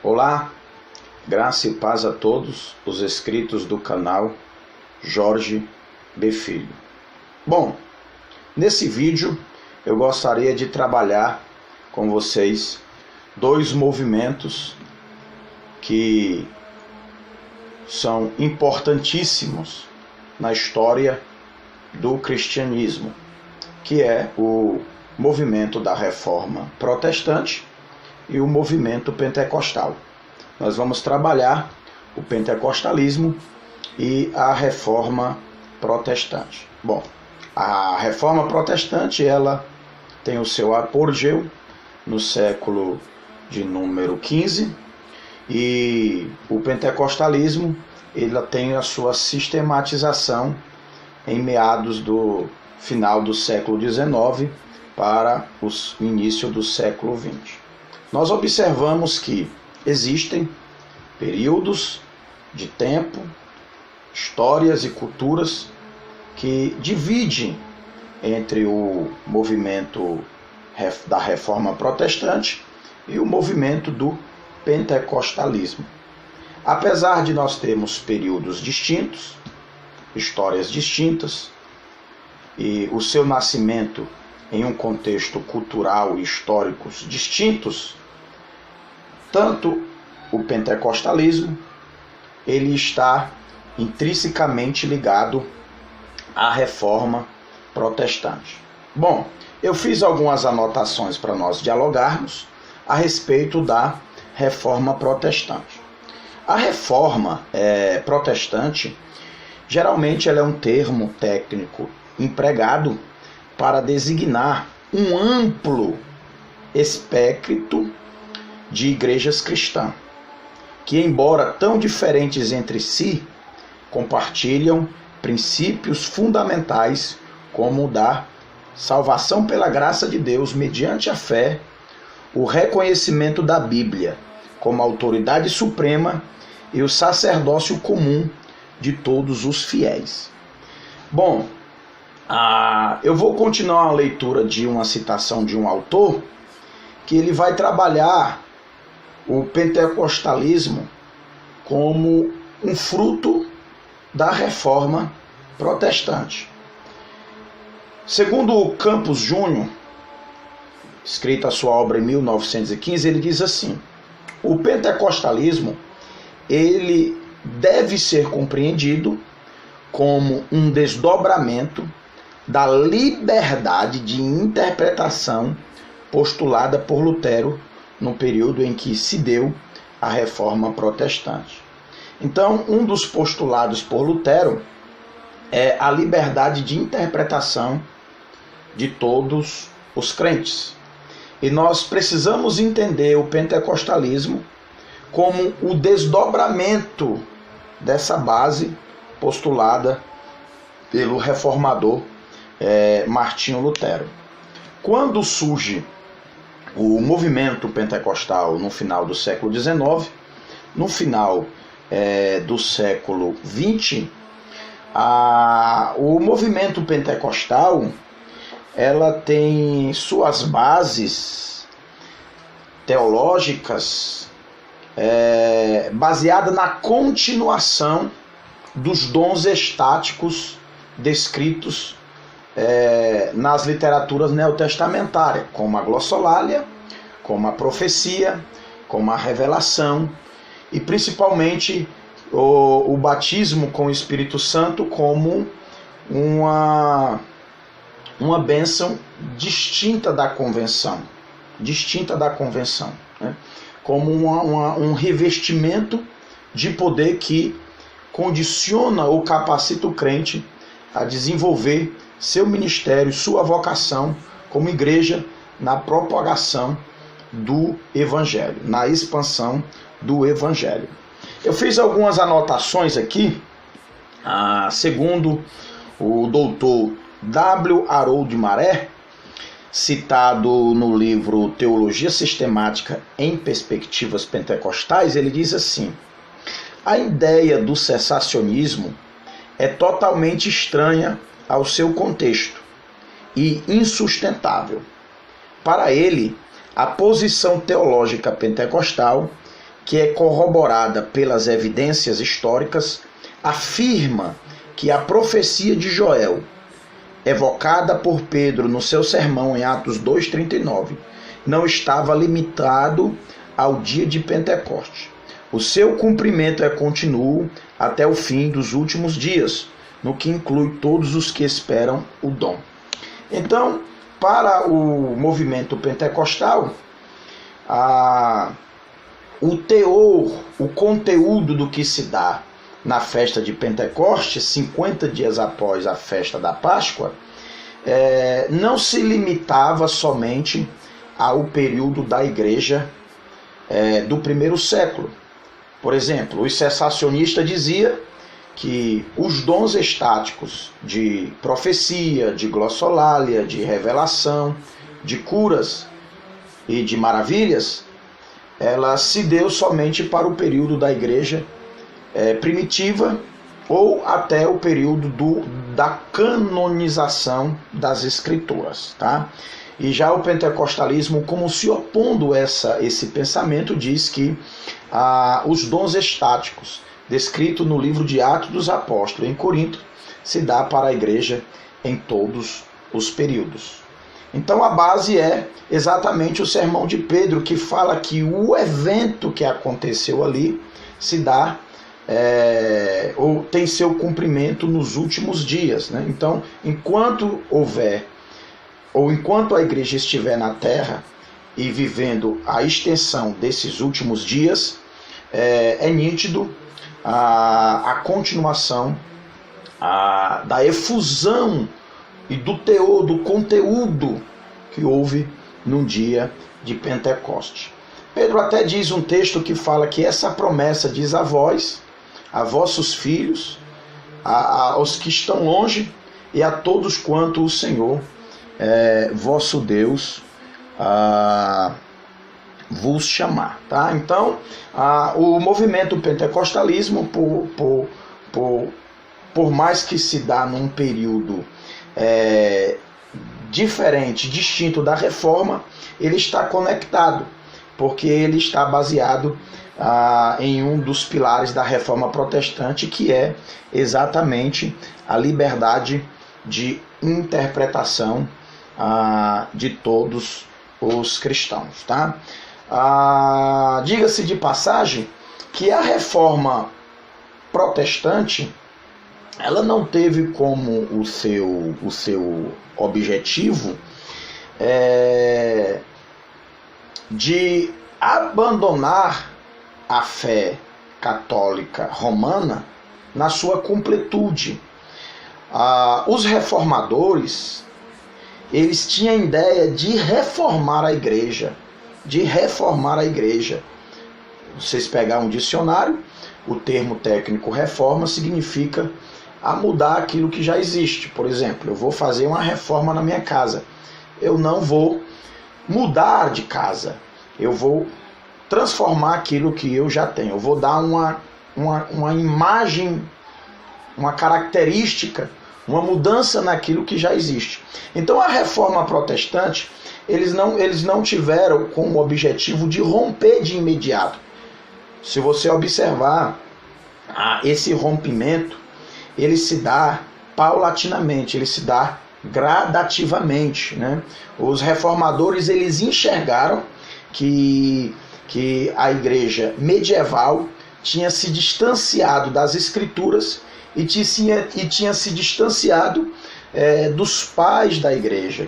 Olá, graça e paz a todos os inscritos do canal Jorge B. Filho. Bom, nesse vídeo eu gostaria de trabalhar com vocês dois movimentos que são importantíssimos na história do cristianismo, que é o movimento da Reforma Protestante e o movimento pentecostal. Nós vamos trabalhar o pentecostalismo e a Reforma Protestante. Bom, a Reforma Protestante ela tem o seu apogeu no século de número 15 e o pentecostalismo ela tem a sua sistematização em meados do final do século XIX para o início do século XX. Nós observamos que existem períodos de tempo, histórias e culturas que dividem entre o movimento da Reforma Protestante e o movimento do pentecostalismo. Apesar de nós termos períodos distintos, histórias distintas, e o seu nascimento em um contexto cultural e históricos distintos, tanto o pentecostalismo ele está intrinsecamente ligado à Reforma Protestante. Bom, eu fiz algumas anotações para nós dialogarmos a respeito da Reforma Protestante. A Reforma Protestante, geralmente ela é um termo técnico empregado para designar um amplo espectro de igrejas cristãs, que embora tão diferentes entre si, compartilham princípios fundamentais como o da salvação pela graça de Deus mediante a fé, o reconhecimento da Bíblia como autoridade suprema e o sacerdócio comum de todos os fiéis. Bom, eu vou continuar a leitura de uma citação de um autor que ele vai trabalhar o pentecostalismo como um fruto da Reforma Protestante. Segundo o Campos Júnior, escrita a sua obra em 1915, ele diz assim: o pentecostalismo ele deve ser compreendido como um desdobramento da liberdade de interpretação postulada por Lutero no período em que se deu a Reforma Protestante. Então, um dos postulados por Lutero é a liberdade de interpretação de todos os crentes. E nós precisamos entender o pentecostalismo como o desdobramento dessa base postulada pelo reformador Martinho Lutero. Quando surge o movimento pentecostal no final do século XIX, no final do século XX, o movimento pentecostal ela tem suas bases teológicas baseada na continuação dos dons estáticos descritos nas literaturas neotestamentárias, como a glossolalia, como a profecia, como a revelação e principalmente o batismo com o Espírito Santo como uma bênção distinta da convenção, né? Como um revestimento de poder que condiciona ou capacita o crente a desenvolver seu ministério, sua vocação como igreja na propagação do Evangelho, na expansão do Evangelho. Eu fiz algumas anotações aqui, segundo o doutor W. Harold Maré, citado no livro Teologia Sistemática em Perspectivas Pentecostais, ele diz assim: a ideia do cessacionismo é totalmente estranha ao seu contexto e insustentável. Para ele, a posição teológica pentecostal que é corroborada pelas evidências históricas, afirma que a profecia de Joel, evocada por Pedro no seu sermão em Atos 2,39, não estava limitado ao dia de Pentecoste. O seu cumprimento é contínuo até o fim dos últimos dias, no que inclui todos os que esperam o dom. Então, para o movimento pentecostal, o teor, o conteúdo do que se dá na festa de Pentecostes, 50 dias após a festa da Páscoa, não se limitava somente ao período da igreja do primeiro século. Por exemplo, os cessacionistas diziam que os dons estáticos de profecia, de glossolalia, de revelação, de curas e de maravilhas, ela se deu somente para o período da igreja primitiva ou até o período da canonização das escrituras, tá? E já o pentecostalismo, como se opondo esse pensamento, diz que os dons estáticos descritos no livro de Atos dos Apóstolos em Corinto se dá para a igreja em todos os períodos. Então a base é exatamente o sermão de Pedro, que fala que o evento que aconteceu ali se dá ou tem seu cumprimento nos últimos dias, né? Então, enquanto houver, ou enquanto a igreja estiver na terra e vivendo a extensão desses últimos dias, é nítido a continuação da efusão e do teor, do conteúdo que houve no dia de Pentecoste. Pedro até diz um texto que fala que essa promessa diz a vós, a vossos filhos, aos que estão longe e a todos quanto o Senhor, vosso Deus, vos chamar. Tá? Então, o movimento pentecostalismo, por mais que se dá num período diferente, distinto da reforma, ele está conectado, porque ele está baseado em um dos pilares da reforma protestante, que é exatamente a liberdade de interpretação de todos os cristãos. Tá? Diga-se de passagem que a reforma protestante ela não teve como o seu objetivo de abandonar a fé católica romana na sua completude. Os reformadores, eles tinham a ideia de reformar a igreja, Vocês pegarem um dicionário, o termo técnico reforma significa mudar aquilo que já existe. Por exemplo, eu vou fazer uma reforma na minha casa. Eu não vou mudar de casa, eu vou transformar aquilo que eu já tenho. Eu vou dar uma imagem, uma característica, uma mudança naquilo que já existe. Então a reforma protestante, eles não tiveram como objetivo de romper de imediato. Se você observar, esse rompimento, ele se dá paulatinamente, ele se dá gradativamente, né? Os reformadores, eles enxergaram que a igreja medieval tinha se distanciado das escrituras e tinha se distanciado dos pais da igreja,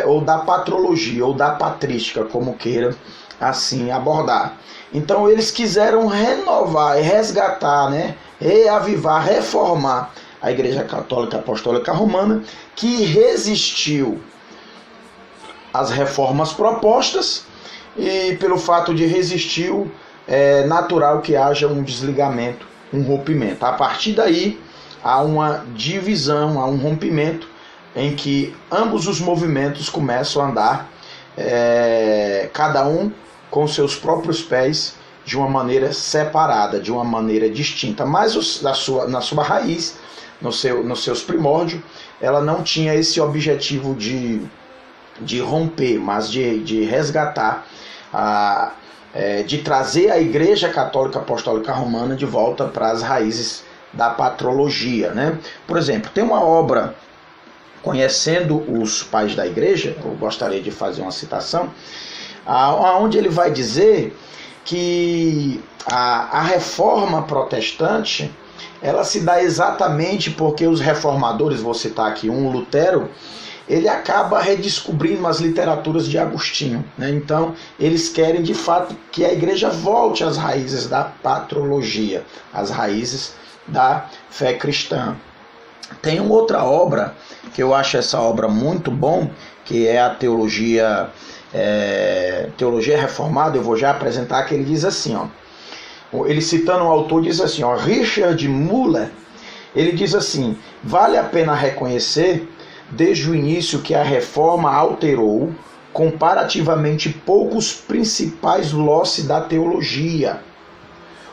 ou da patrologia, ou da patrística, como queira assim abordar. Então eles quiseram renovar e resgatar, né, reavivar, reformar a Igreja Católica Apostólica Romana, que resistiu às reformas propostas, e pelo fato de resistir, é natural que haja um desligamento, um rompimento. A partir daí, há uma divisão, há um rompimento em que ambos os movimentos começam a andar, cada um com seus próprios pés, de uma maneira separada, de uma maneira distinta, mas na sua raiz, nos seus primórdios, ela não tinha esse objetivo de romper, mas de resgatar de trazer a Igreja Católica Apostólica Romana de volta para as raízes da patrologia, né? Por exemplo, tem uma obra, Conhecendo os Pais da Igreja, eu gostaria de fazer uma citação, onde ele vai dizer que a reforma protestante, ela se dá exatamente porque os reformadores, vou citar aqui Lutero, ele acaba redescobrindo as literaturas de Agostinho, né? Então eles querem de fato que a igreja volte às raízes da patrologia, às raízes da fé cristã. Tem uma outra obra que eu acho essa obra muito bom, que é a Teologia Reformada. Eu vou já apresentar, que ele diz assim, ele citando o autor diz assim, Richard Müller, ele diz assim: vale a pena reconhecer desde o início que a reforma alterou comparativamente poucos principais losses da teologia.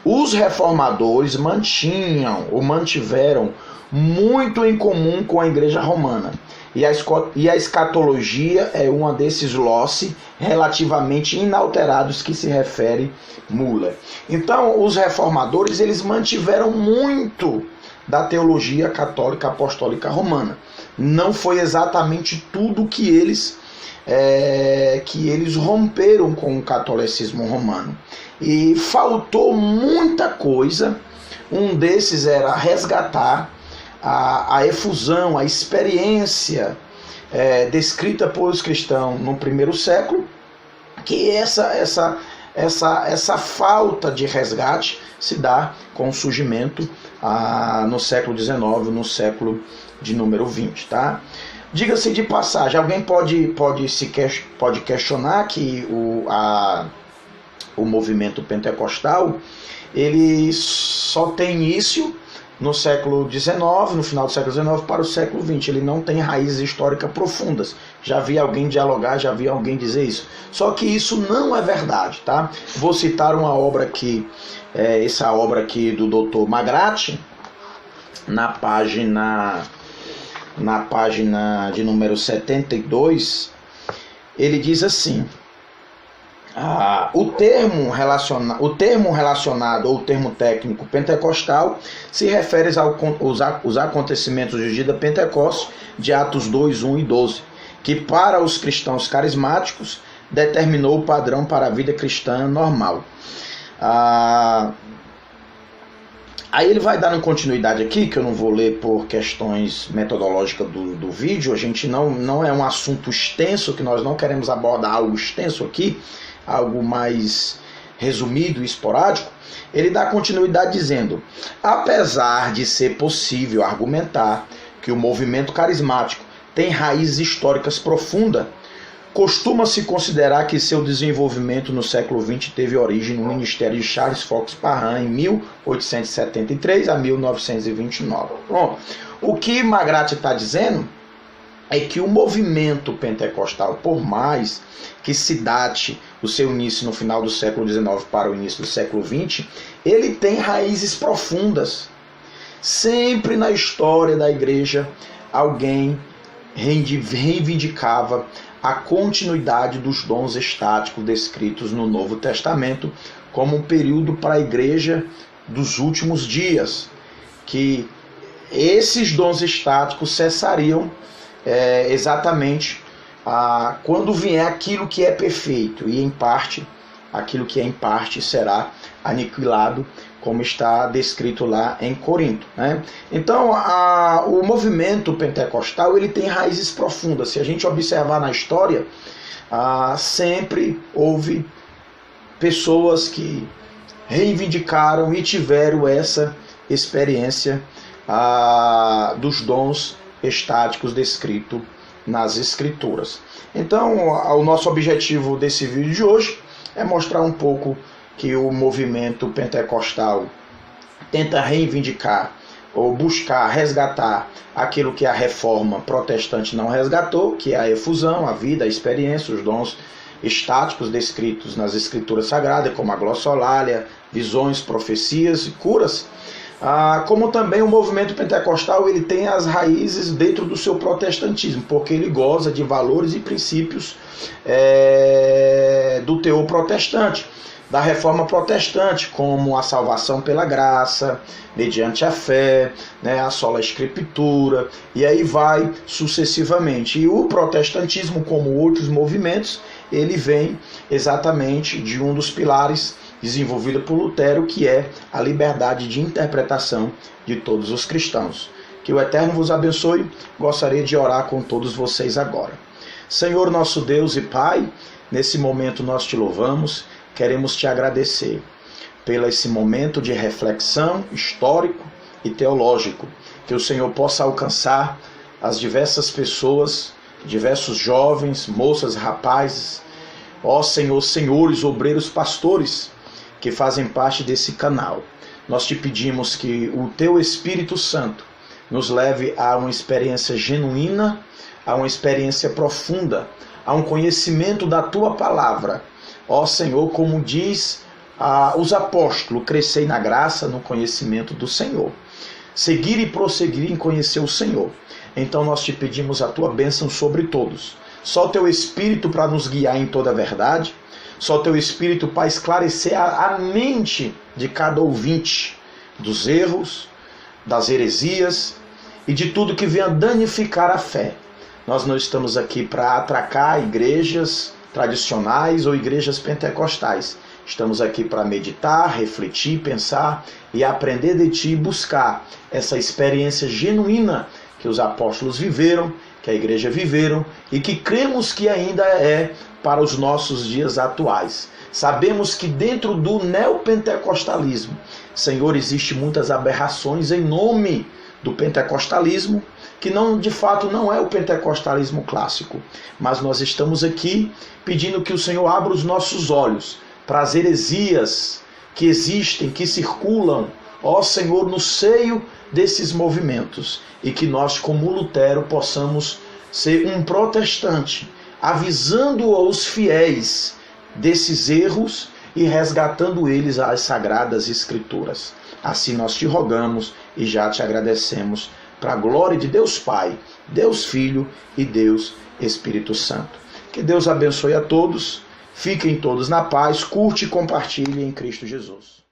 Os reformadores mantiveram muito em comum com a Igreja Romana, e a escatologia é uma desses losses relativamente inalterados que se refere Müller. Então, os reformadores, eles mantiveram muito da teologia católica apostólica romana. Não foi exatamente tudo que eles romperam com o catolicismo romano. E faltou muita coisa. Um desses era resgatar a efusão, a experiência descrita pelos cristãos no primeiro século, que essa falta de resgate se dá com o surgimento no século XIX, no século de número 20, tá? Diga-se de passagem, alguém pode questionar que o movimento pentecostal ele só tem início no século XIX, no final do século XIX para o século XX. Ele não tem raízes históricas profundas. Já vi alguém dialogar, já vi alguém dizer isso. Só que isso não é verdade, tá? Vou citar uma obra aqui, essa obra aqui do Dr. Magrati, na página de número 72, ele diz assim: o termo relacionado ou o termo técnico pentecostal se refere aos acontecimentos do dia da Pentecostes, de Atos 2, 1 e 12, que para os cristãos carismáticos determinou o padrão para a vida cristã normal. Aí ele vai dando continuidade aqui, que eu não vou ler por questões metodológicas do vídeo. A gente não é um assunto extenso, que nós não queremos abordar algo extenso aqui, algo mais resumido e esporádico. Ele dá continuidade dizendo: apesar de ser possível argumentar que o movimento carismático tem raízes históricas profundas, costuma-se considerar que seu desenvolvimento no século XX teve origem no ministério de Charles Fox Parham em 1873 a 1929. Bom, o que Magrati está dizendo é que o movimento pentecostal, por mais que se date o seu início no final do século XIX para o início do século XX, ele tem raízes profundas. Sempre na história da igreja, alguém reivindicava a continuidade dos dons estáticos descritos no Novo Testamento como um período para a igreja dos últimos dias, que esses dons estáticos cessariam exatamente quando vier aquilo que é perfeito, e em parte, aquilo que é em parte será aniquilado, como está descrito lá em Corinto, né? Então, o movimento pentecostal ele tem raízes profundas. Se a gente observar na história, sempre houve pessoas que reivindicaram e tiveram essa experiência dos dons estáticos descritos nas Escrituras. Então, o nosso objetivo desse vídeo de hoje é mostrar um pouco que o movimento pentecostal tenta reivindicar ou buscar resgatar aquilo que a reforma protestante não resgatou, que é a efusão, a vida, a experiência, os dons estáticos descritos nas Escrituras Sagradas, como a glossolalia, visões, profecias e curas. Como também o movimento pentecostal ele tem as raízes dentro do seu protestantismo, porque ele goza de valores e princípios do teor protestante. da reforma protestante, como a salvação pela graça, mediante a fé, a sola escritura, e aí vai sucessivamente. E o protestantismo, como outros movimentos, ele vem exatamente de um dos pilares desenvolvido por Lutero, que é a liberdade de interpretação de todos os cristãos. Que o Eterno vos abençoe. Gostaria de orar com todos vocês agora. Senhor nosso Deus e Pai, nesse momento nós te louvamos, queremos te agradecer pelo esse momento de reflexão histórico e teológico, que o Senhor possa alcançar as diversas pessoas, diversos jovens, moças, rapazes, ó Senhor, senhores, obreiros, pastores, que fazem parte desse canal. Nós te pedimos que o teu Espírito Santo nos leve a uma experiência genuína, a uma experiência profunda, a um conhecimento da tua palavra. Ó Senhor, como diz os apóstolos, crescei na graça, no conhecimento do Senhor. Seguir e prosseguir em conhecer o Senhor. Então nós te pedimos a tua bênção sobre todos. Só o teu Espírito para nos guiar em toda a verdade. Só o teu Espírito para esclarecer a mente de cada ouvinte dos erros, das heresias e de tudo que venha danificar a fé. Nós não estamos aqui para atracar igrejas tradicionais ou igrejas pentecostais. Estamos aqui para meditar, refletir, pensar e aprender de ti e buscar essa experiência genuína que os apóstolos viveram, que a igreja viveram e que cremos que ainda é para os nossos dias atuais. Sabemos que dentro do neopentecostalismo, Senhor, existe muitas aberrações em nome do pentecostalismo, que de fato não é o pentecostalismo clássico, mas nós estamos aqui pedindo que o Senhor abra os nossos olhos para as heresias que existem, que circulam, ó Senhor, no seio desses movimentos, e que nós, como Lutero, possamos ser um protestante, avisando aos fiéis desses erros e resgatando eles às sagradas escrituras. Assim nós te rogamos e já te agradecemos, para a glória de Deus Pai, Deus Filho e Deus Espírito Santo. Que Deus abençoe a todos, fiquem todos na paz, curte e compartilhe em Cristo Jesus.